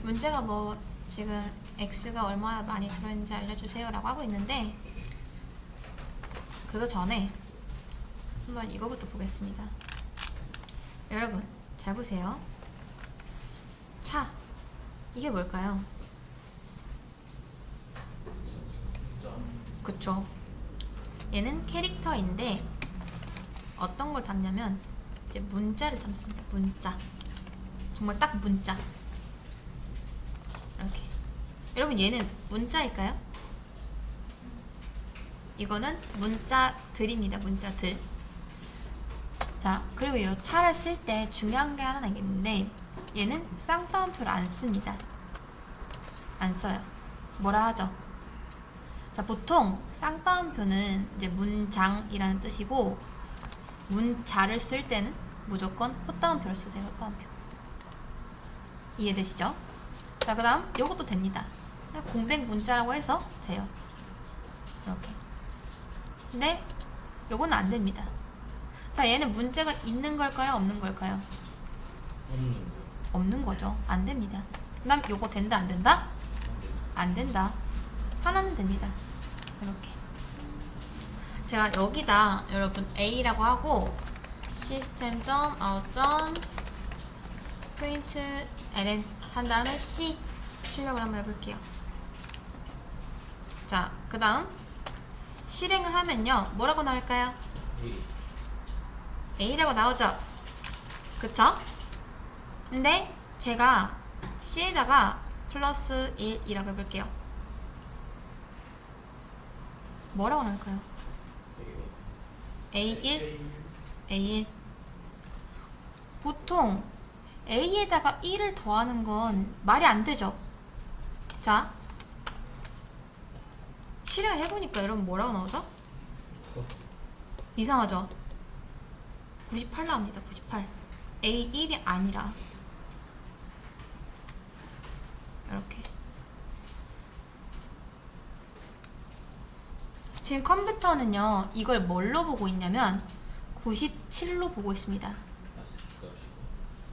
문제가 뭐 지금 x가 얼마나 많이 들어있는지 알려주세요 라고 하고 있는데, 그거 전에 한번 이거부터 보겠습니다. 여러분 잘 보세요. 차, 이게 뭘까요? 그쵸, 얘는 캐릭터인데 어떤 걸 담냐면 이제 문자를 담습니다. 문자, 정말 딱 문자. 이렇게. 여러분 얘는 문자일까요? 이거는 문자들입니다. 문자들. 자, 그리고 이 차를 쓸 때 중요한 게 하나 있는데, 얘는 쌍따옴표를 안 씁니다. 안 써요. 뭐라 하죠? 자, 보통 쌍따옴표는 이제 문장이라는 뜻이고, 문자를 쓸 때는 무조건 호따옴표를 쓰세요. 호따옴표. 이해되시죠? 자, 그 다음 요것도 됩니다. 그냥 공백 문자라고 해서 돼요. 이렇게. 근데 요거는 안 됩니다. 자, 얘는 문제가 있는 걸까요? 없는 걸까요? 없는 거죠. 안 됩니다. 그 다음 요거 된다 안 된다? 안 된다. 하나는 됩니다. 이렇게. 제가 여기다 여러분 A라고 하고 system.out.println 한 다음에 C 출력을 한번 해볼게요. 자, 그 다음 실행을 하면요 뭐라고 나올까요? A라고 나오죠? 그쵸? 근데 제가 C에다가 플러스 1이라고 해볼게요. 뭐라고 나올까요? A1? A1. 보통 A에다가 1을 더하는 건 말이 안 되죠? 자, 실행을 해보니까 여러분 뭐라고 나오죠? 이상하죠? 98 나옵니다. 98. A1이 아니라 이렇게. 지금 컴퓨터는요 이걸 뭘로 보고 있냐면 97로 보고 있습니다.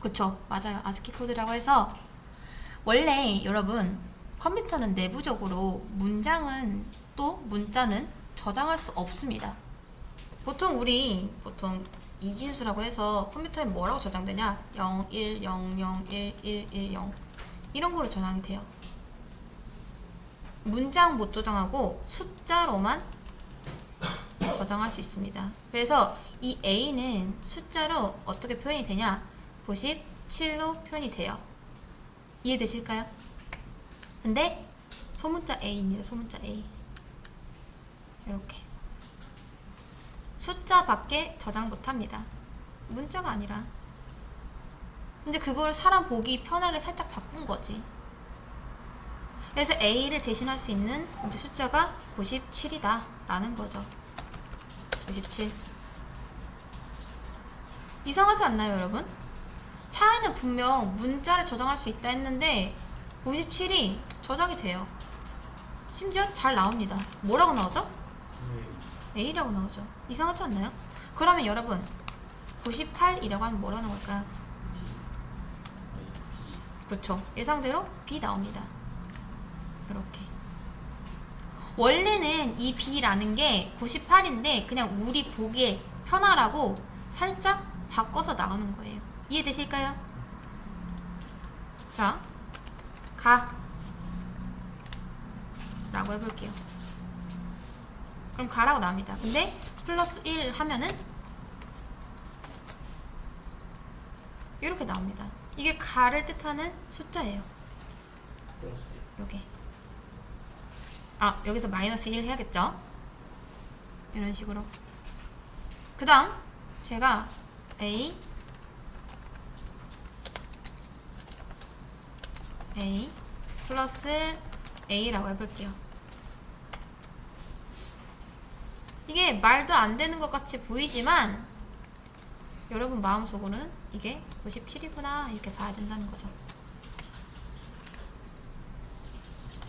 그쵸, 맞아요. 아스키 코드라고 해서, 원래 여러분 컴퓨터는 내부적으로 문장은 또 문자는 저장할 수 없습니다. 보통 이진수라고 해서 컴퓨터에 뭐라고 저장되냐? 0, 1, 0, 0, 1, 1, 1, 0 이런 걸로 저장이 돼요. 문장 못 저장하고 숫자로만 저장할 수 있습니다. 그래서 이 A는 숫자로 어떻게 표현이 되냐? 97로 표현이 돼요. 이해되실까요? 근데 소문자 A입니다. 소문자 A. 이렇게 숫자밖에 저장 못합니다. 문자가 아니라. 근데 그걸 사람 보기 편하게 살짝 바꾼 거지. 그래서 A를 대신할 수 있는 이제 숫자가 97이다 라는 거죠. 97. 이상하지 않나요, 여러분? 차에는 분명 문자를 저장할 수 있다 했는데 97이 저장이 돼요. 심지어 잘 나옵니다. 뭐라고 나오죠? A라고 나오죠. 이상하지 않나요? 그러면 여러분 98이라고 하면 뭐라고 나올까요? 그렇죠. 예상대로 B 나옵니다. 이렇게. 원래는 이 B라는 게 98인데 그냥 우리 보기에 편하라고 살짝 바꿔서 나오는 거예요. 이해되실까요? 자, 가 라고 해볼게요. 그럼 가라고 나옵니다. 근데 플러스 1 하면은 이렇게 나옵니다. 이게 가를 뜻하는 숫자예요. 요게. 아, 여기서 마이너스 1 해야겠죠? 이런 식으로. 그 다음 제가 A 플러스 A라고 해볼게요. 이게 말도 안 되는 것 같이 보이지만 여러분 마음속으로는 이게 97이구나 이렇게 봐야 된다는 거죠.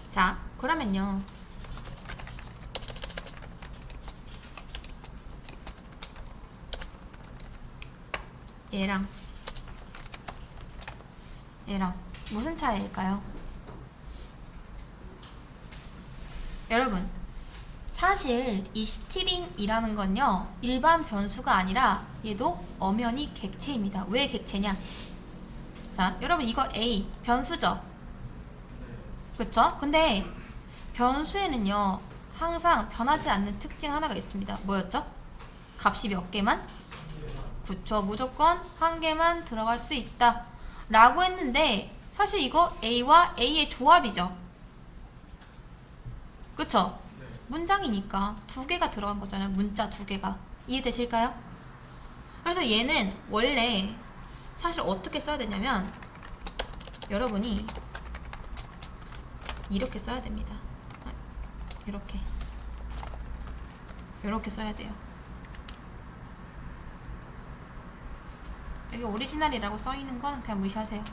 자, 그러면요 얘랑 무슨 차이일까요? 여러분, 사실 이 스트링이라는 건요, 일반 변수가 아니라 얘도 엄연히 객체입니다. 왜 객체냐? 자, 여러분 이거 A 변수죠? 그쵸? 근데 변수에는요, 항상 변하지 않는 특징 하나가 있습니다. 뭐였죠? 값이 몇 개만? 그쵸, 무조건 한 개만 들어갈 수 있다 라고 했는데, 사실 이거 A와 A의 조합이죠. 그쵸? 문장이니까 두 개가 들어간 거잖아요. 문자 두 개가. 이해되실까요? 그래서 얘는 원래 사실 어떻게 써야 되냐면, 여러분이 이렇게 써야 됩니다. 이렇게 써야 돼요. 여기 오리지널이라고 써있는 건 그냥 무시하세요.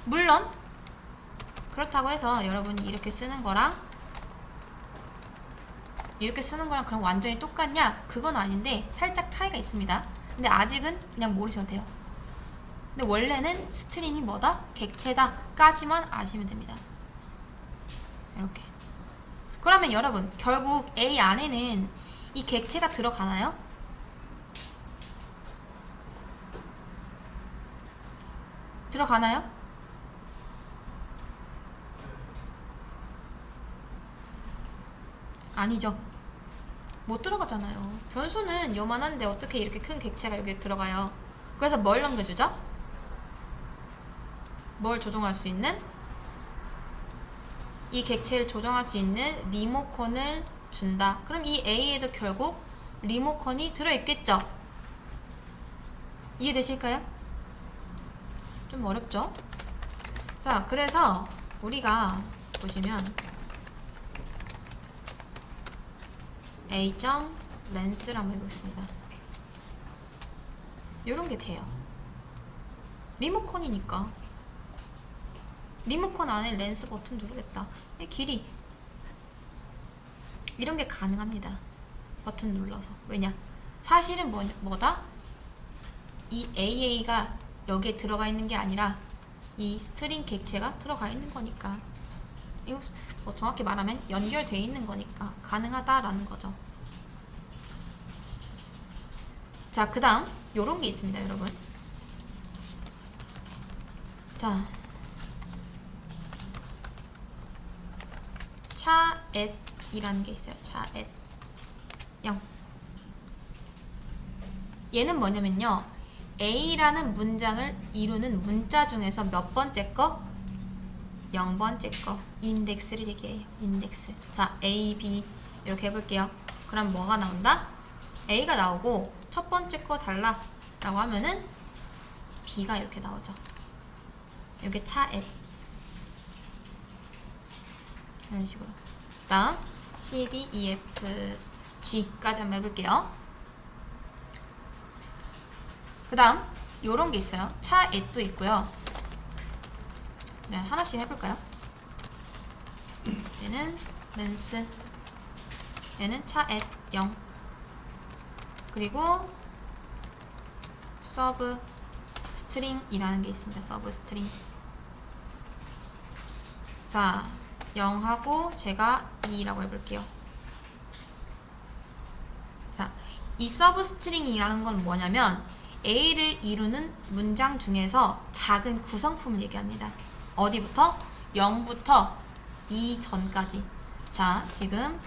물론 그렇다고 해서 여러분이 이렇게 쓰는 거랑 이렇게 쓰는 거랑 그럼 완전히 똑같냐? 그건 아닌데 살짝 차이가 있습니다. 근데 아직은 그냥 모르셔도 돼요. 근데 원래는 스트링이 뭐다? 객체다 까지만 아시면 됩니다. 이렇게. 그러면 여러분, 결국 A 안에는 이 객체가 들어가나요? 들어가나요? 아니죠. 못 들어가잖아요. 변수는 요만한데 어떻게 이렇게 큰 객체가 여기에 들어가요? 그래서 뭘 넘겨주죠? 뭘 조정할 수 있는? 이 객체를 조정할 수 있는 리모컨을 준다. 그럼 이 A에도 결국 리모컨이 들어있겠죠? 이해되실까요? 좀 어렵죠? 자, 그래서 우리가 보시면 A.length를 한번 해보겠습니다. 요런 게 돼요. 리모컨이니까 리모컨 안에 렌스 버튼 누르겠다. 이 길이 이런 게 가능합니다. 버튼 눌러서. 왜냐? 사실은 뭐다? 이 AA가 여기에 들어가 있는 게 아니라 이 스트링 객체가 들어가 있는 거니까, 이거 뭐 정확히 말하면 연결돼 있는 거니까 가능하다라는 거죠. 자, 그 다음 요런 게 있습니다, 여러분. 자, 차앳이라는 게 있어요. 차앳 0. 얘는 뭐냐면요, A라는 문장을 이루는 문자 중에서 몇 번째 거? 0번째 거. 인덱스를 얘기해요. 인덱스. 자, A, B 이렇게 해볼게요. 그럼 뭐가 나온다? A가 나오고 첫 번째 거 달라 라고 하면은 B가 이렇게 나오죠. 이게 차앳. 이런 식으로. 다음 C, D, E, F, G까지 한번 해볼게요. 그 다음 요런 게 있어요. 차앳도 있고요. 네, 하나씩 해볼까요? 얘는 렌스, 얘는 차앳 0, 그리고 서브 스트링이라는 게 있습니다. 서브 스트링. 자, 0하고 제가 2라고 해볼게요. 자, 이 서브 스트링이라는 건 뭐냐면 A를 이루는 문장 중에서 작은 구성품을 얘기합니다. 어디부터? 0부터 2 전까지. 자, 지금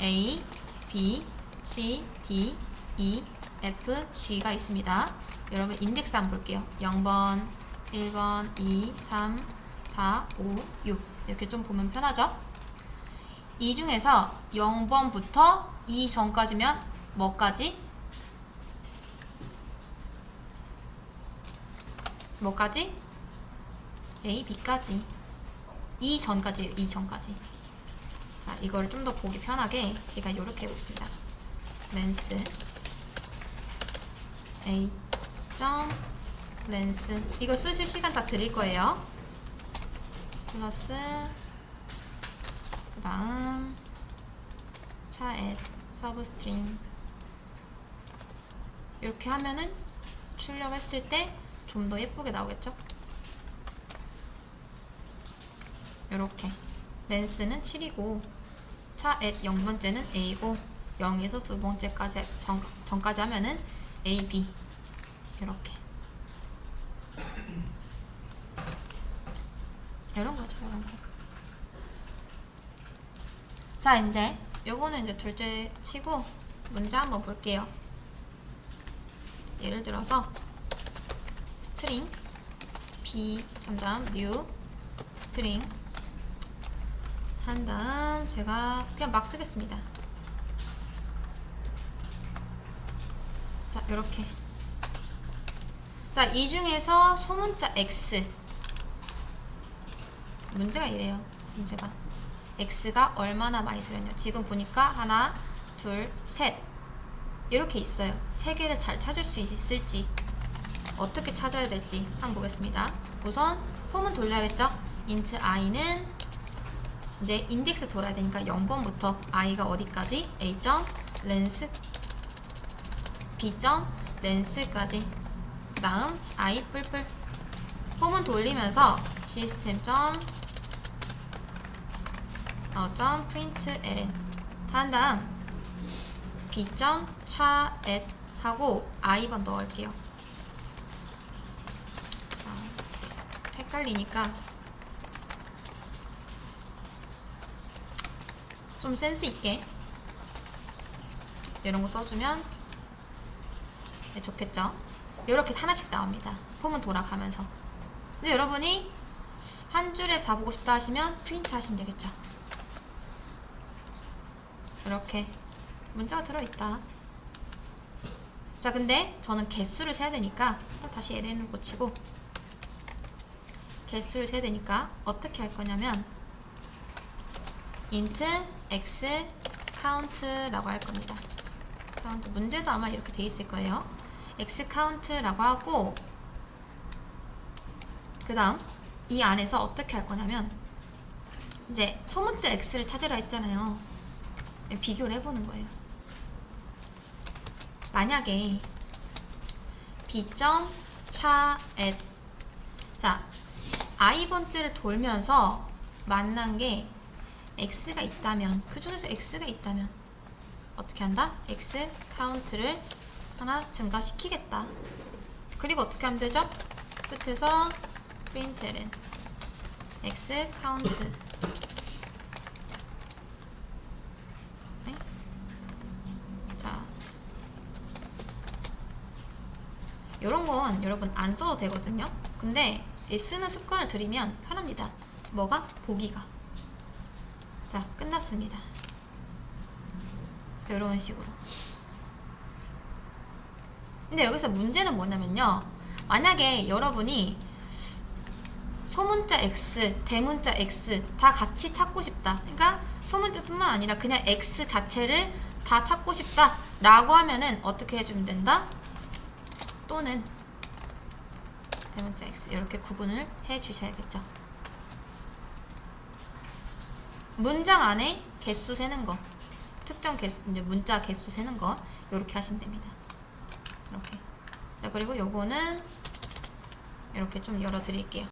A, B, C, D, E, F, G가 있습니다. 여러분 인덱스 한번 볼게요. 0번, 1번, 2, 3, 4, 5, 6 이렇게 좀 보면 편하죠? 이 중에서 0번부터 2 전까지면 뭐까지? 뭐까지? A, B까지. 2 전까지예요. 2 전까지. 자, 이걸 좀 더 보기 편하게 제가 이렇게 해보겠습니다. 렌스 A 렌스, 이거 쓰실 시간 다 드릴 거예요. 플러스 그 다음 차앳 서브 스트링. 이렇게 하면은 출력했을 때 좀 더 예쁘게 나오겠죠? 요렇게 렌스는 7이고 차 at 0번째는 A고 0에서 두 번째까지 전까지 하면은 A, B 이렇게 이런 거죠, 이런 거. 자, 이제 요거는 이제 둘째 치고 문제 한번 볼게요. 예를 들어서 스트링 B 한 다음 new 스트링 한 다음 제가 그냥 막 쓰겠습니다. 자, 요렇게. 자, 이 중에서 소문자 X 문제가 이래요. 문제가 X가 얼마나 많이 들었냐. 지금 보니까 하나, 둘, 셋 이렇게 있어요. 세 개를 잘 찾을 수 있을지 어떻게 찾아야 될지 한번 보겠습니다. 우선 폼은 돌려야겠죠. int i는 이제 인덱스 돌아야 되니까 0번부터 i가 어디까지 a.length b.length까지 그 다음 i 뿔뿔 폼은 돌리면서 system.println 한 다음 b.chadd 하고 i번 넣을게요. 헷갈리니까 좀 센스 있게 이런 거 써주면 네, 좋겠죠. 이렇게 하나씩 나옵니다. 폼은 돌아가면서. 근데 여러분이 한 줄에 다 보고 싶다 하시면 프린트 하시면 되겠죠. 이렇게 문자가 들어있다. 자, 근데 저는 개수를 세야 되니까 다시 ln을 고치고 개수를 세야 되니까 어떻게 할 거냐면 int x count라고 할 겁니다. count 문제도 아마 이렇게 돼 있을 거예요. x count라고 하고 그 다음 이 안에서 어떻게 할 거냐면 이제 소문자 x를 찾으라 했잖아요. 비교를 해보는 거예요. 만약에 b.chadd 자 i번째를 돌면서 만난 게 x가 있다면 그 중에서 x가 있다면 어떻게 한다? x count를 하나 증가시키겠다. 그리고 어떻게 하면 되죠? 끝에서 println x count 네? 자 요런 건 여러분 안 써도 되거든요. 근데 쓰는 습관을 들이면 편합니다. 뭐가? 보기가. 자, 끝났습니다. 이런 식으로. 근데 여기서 문제는 뭐냐면요. 만약에 여러분이 소문자 X, 대문자 X 다 같이 찾고 싶다. 그러니까 소문자뿐만 아니라 그냥 X 자체를 다 찾고 싶다 라고 하면은 어떻게 해주면 된다? 또는 대문자 X 이렇게 구분을 해 주셔야겠죠. 문장 안에 개수 세는 거, 특정 개수, 이제 문자 개수 세는 거 이렇게 하시면 됩니다. 이렇게. 자, 그리고 요거는 이렇게 좀 열어 드릴게요.